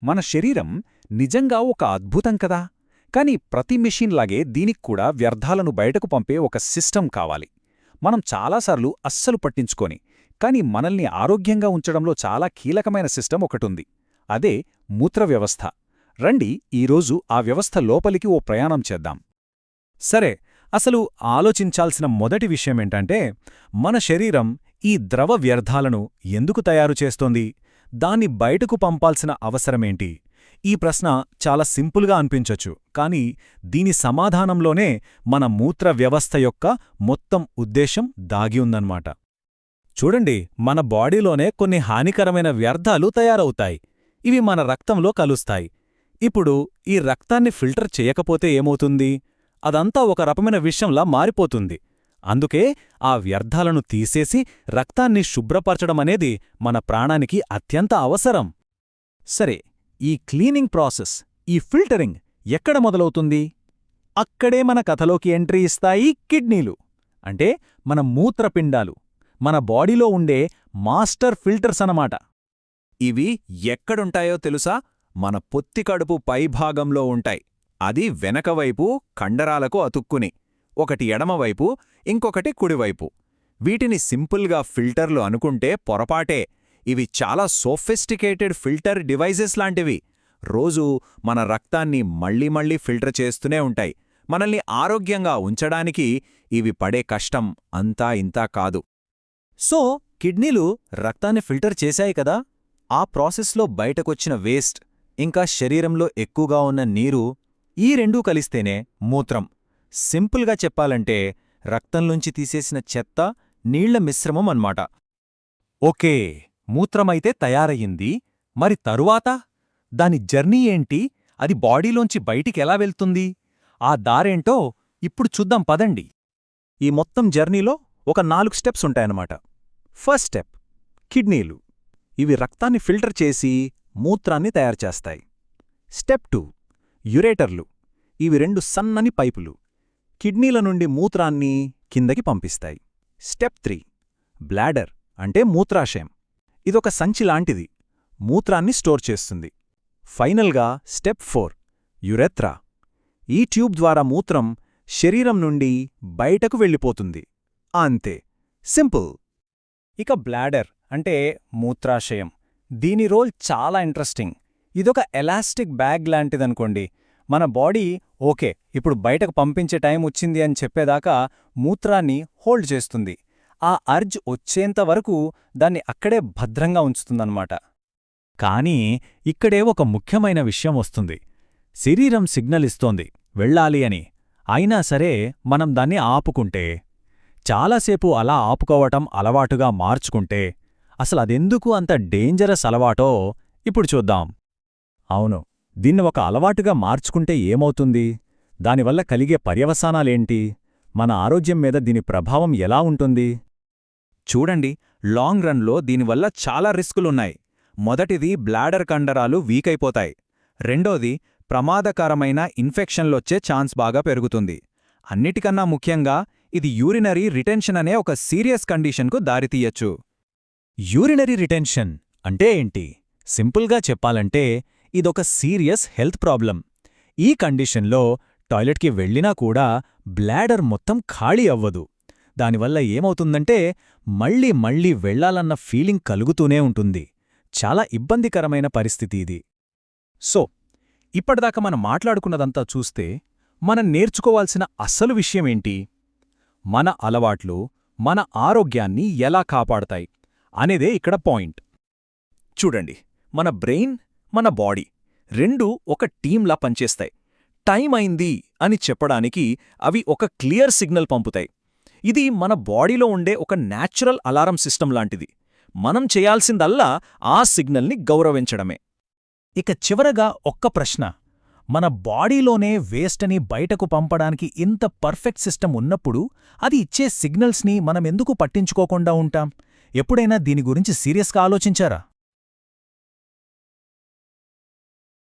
మన శరీరం నిజంగా ఒక అద్భుతం కదా. కాని ప్రతి మెషీన్లాగే దీనిక్కూడా వ్యర్థాలను బయటకు పంపే ఒక సిస్టమ్ కావాలి. మనం చాలాసార్లు అస్సలు పట్టించుకోని కాని మనల్ని ఆరోగ్యంగా ఉంచడంలో చాలా కీలకమైన సిస్టమ్ ఒకటుంది. అదే మూత్రవ్యవస్థ. రండి ఈరోజు ఆ వ్యవస్థ లోపలికి ఓ ప్రయాణం చేద్దాం. సరే, అసలు ఆలోచించాల్సిన మొదటి విషయమేంటంటే, మన శరీరం ఈ ద్రవ వ్యర్థాలను ఎందుకు తయారు చేస్తోంది? దాన్ని బయటకు పంపాల్సిన అవసరమేంటి? ఈ ప్రశ్న చాలా సింపుల్గా అనిపించొచ్చు, కానీ దీని సమాధానంలోనే మన మూత్ర వ్యవస్థ యొక్క మొత్తం ఉద్దేశం దాగి ఉందన్నమాట. చూడండి, మన బాడీలోనే కొన్ని హానికరమైన వ్యర్థాలు తయారవుతాయి. ఇవి మన రక్తంలో కలుస్తాయి. ఇప్పుడు ఈ రక్తాన్ని ఫిల్టర్ చేయకపోతే ఏమవుతుంది? అదంతా ఒక రకమైన విషంలా మారిపోతుంది. అందుకే ఆ వ్యర్థాలను తీసేసి రక్తాన్ని శుభ్రపరచడమనేది మన ప్రాణానికి అత్యంత అవసరం. సరే, ఈ క్లీనింగ్ ప్రాసెస్, ఈ ఫిల్టరింగ్ ఎక్కడ మొదలవుతుంది? అక్కడే మన కథలోకి ఎంట్రీ ఇస్తాయి కిడ్నీలు. అంటే మన మూత్రపిండాలు, మన బాడీలో ఉండే మాస్టర్ ఫిల్టర్స్ అన్నమాట. ఇవి ఎక్కడుంటాయో తెలుసా? మన పొత్తికడుపు పైభాగంలో ఉంటాయి. అది వెనకవైపు కండరాలకు అతుక్కుని, ఒకటి ఎడమవైపు, ఇంకొకటి కుడివైపు. వీటిని సింపుల్గా ఫిల్టర్లు అనుకుంటే పొరపాటే. ఇవి చాలా సోఫిస్టికేటెడ్ ఫిల్టర్ డివైజెస్ లాంటివి. రోజూ మన రక్తాన్ని మళ్ళీ మళ్ళీ ఫిల్టర్ చేస్తూనే ఉంటాయి. మనల్ని ఆరోగ్యంగా ఉంచడానికి ఇవి పడే కష్టం అంతా ఇంతా కాదు. సో కిడ్నీలు రక్తాన్ని ఫిల్టర్ చేశాయి కదా. ఆ ప్రాసెస్లో బయటకొచ్చిన వేస్ట్, ఇంకా శరీరంలో ఎక్కువగా ఉన్న నీరు, ఈ రెండూ కలిస్తేనే మూత్రం. సింపుల్గా చెప్పాలంటే రక్తంలోంచి తీసేసిన చెత్త, నీళ్ల మిశ్రమం అన్నమాట. ఓకే, మూత్రమైతే తయారయ్యింది. మరి తరువాత దాని జర్నీ ఏంటి? అది బాడీలోంచి బయటికెలా వెళ్తుంది? ఆ దారేంటో ఇప్పుడు చూద్దాం పదండి. ఈ మొత్తం జర్నీలో ఒక 4 స్టెప్స్ ఉంటాయన్నమాట. ఫస్ట్ స్టెప్, కిడ్నీలు. ఇవి రక్తాన్ని ఫిల్టర్ చేసి మూత్రాన్ని తయారుచేస్తాయి. స్టెప్ 2, యురేటర్లు. ఇవి 2 సన్నని పైపులు కిడ్నీల నుండి మూత్రాన్ని కిందకి పంపిస్తాయి. స్టెప్ 3, బ్లాడర్ అంటే మూత్రాశయం. ఇదొక సంచిలాంటిది, మూత్రాన్ని స్టోర్ చేస్తుంది. ఫైనల్గా స్టెప్ 4, యురెత్రా. ఈ ట్యూబ్ ద్వారా మూత్రం శరీరం నుండి బయటకు వెళ్ళిపోతుంది. అంతే, సింపుల్. ఇక బ్లాడర్ అంటే మూత్రాశయం. దీని రోల్ చాలా ఇంట్రెస్టింగ్. ఇదొక ఎలాస్టిక్ బ్యాగ్ లాంటిదనుకోండి. మన బాడీ ఓకే, ఇప్పుడు బయటకు పంపించే టైం వచ్చింది అని చెప్పేదాకా మూత్రాన్ని హోల్డ్ చేస్తుంది. ఆ అర్జ్ వచ్చేంతవరకు దాన్ని అక్కడే భద్రంగా ఉంచుతుందన్నమాట. కానీ ఇక్కడే ఒక ముఖ్యమైన విషయం వస్తుంది. శరీరం సిగ్నల్ ఇస్తోంది వెళ్ళాలి అని. అయినా సరే మనం దాన్ని ఆపుకుంటే, చాలాసేపు అలా ఆపుకోవటం అలవాటుగా మార్చుకుంటే, అసలదెందుకు అంత డేంజరస్ అలవాటో ఇప్పుడు చూద్దాం. అవును, దీన్ని ఒక అలవాటుగా మార్చుకుంటే ఏమవుతుంది? దానివల్ల కలిగే పర్యవసానాలేంటి? మన ఆరోగ్యం మీద దీని ప్రభావం ఎలా ఉంటుంది? చూడండి, లాంగ్ రన్లో దీనివల్ల చాలా రిస్కులున్నాయి. మొదటిది, బ్లాడర్ కండరాలు వీకైపోతాయి. రెండోది, ప్రమాదకరమైన ఇన్ఫెక్షన్లొచ్చే ఛాన్స్ బాగా పెరుగుతుంది. అన్నిటికన్నా ముఖ్యంగా ఇది యూరినరీ రిటెన్షన్ అనే ఒక సీరియస్ కండిషన్కు దారితీయచ్చు. యూరినరీ రిటెన్షన్ అంటే ఏంటి? సింపుల్గా చెప్పాలంటే ఇదొక సీరియస్ హెల్త్ ప్రాబ్లం. ఈ కండిషన్లో టాయిలెట్కి వెళ్ళినా కూడా బ్లాడర్ మొత్తం ఖాళీ అవ్వదు. దానివల్ల ఏమవుతుందంటే మళ్ళీ మళ్ళీ వెళ్లాలన్న ఫీలింగ్ కలుగుతూనే ఉంటుంది. చాలా ఇబ్బందికరమైన పరిస్థితి ఇది. సో ఇప్పటిదాకా మనం మాట్లాడుకున్నదంతా చూస్తే మనం నేర్చుకోవాల్సిన అసలు విషయమేంటి? మన అలవాట్లు మన ఆరోగ్యాన్ని ఎలా కాపాడతాయి అనేదే ఇక్కడ పాయింట్. చూడండి, మన బ్రెయిన్, మన బాడీ రెండూ ఒక టీంలా పనిచేస్తాయి. టైం అయింది అని చెప్పడానికి అవి ఒక క్లియర్ సిగ్నల్ పంపుతాయి. ఇది మన బాడీలో ఉండే ఒక న్యాచురల్ అలారం సిస్టమ్ లాంటిది. మనం చేయాల్సిందల్లా ఆ సిగ్నల్ని గౌరవించడమే. ఇక చివరగా ఒక్క ప్రశ్న. మన బాడీలోనే వేస్ట్ని బయటకు పంపడానికి ఇంత పర్ఫెక్ట్ సిస్టమ్ ఉన్నప్పుడు అది ఇచ్చే సిగ్నల్స్ని మనమెందుకు పట్టించుకోకుండా ఉంటాం? ఎప్పుడైనా దీని గురించి సీరియస్గా ఆలోచించారా?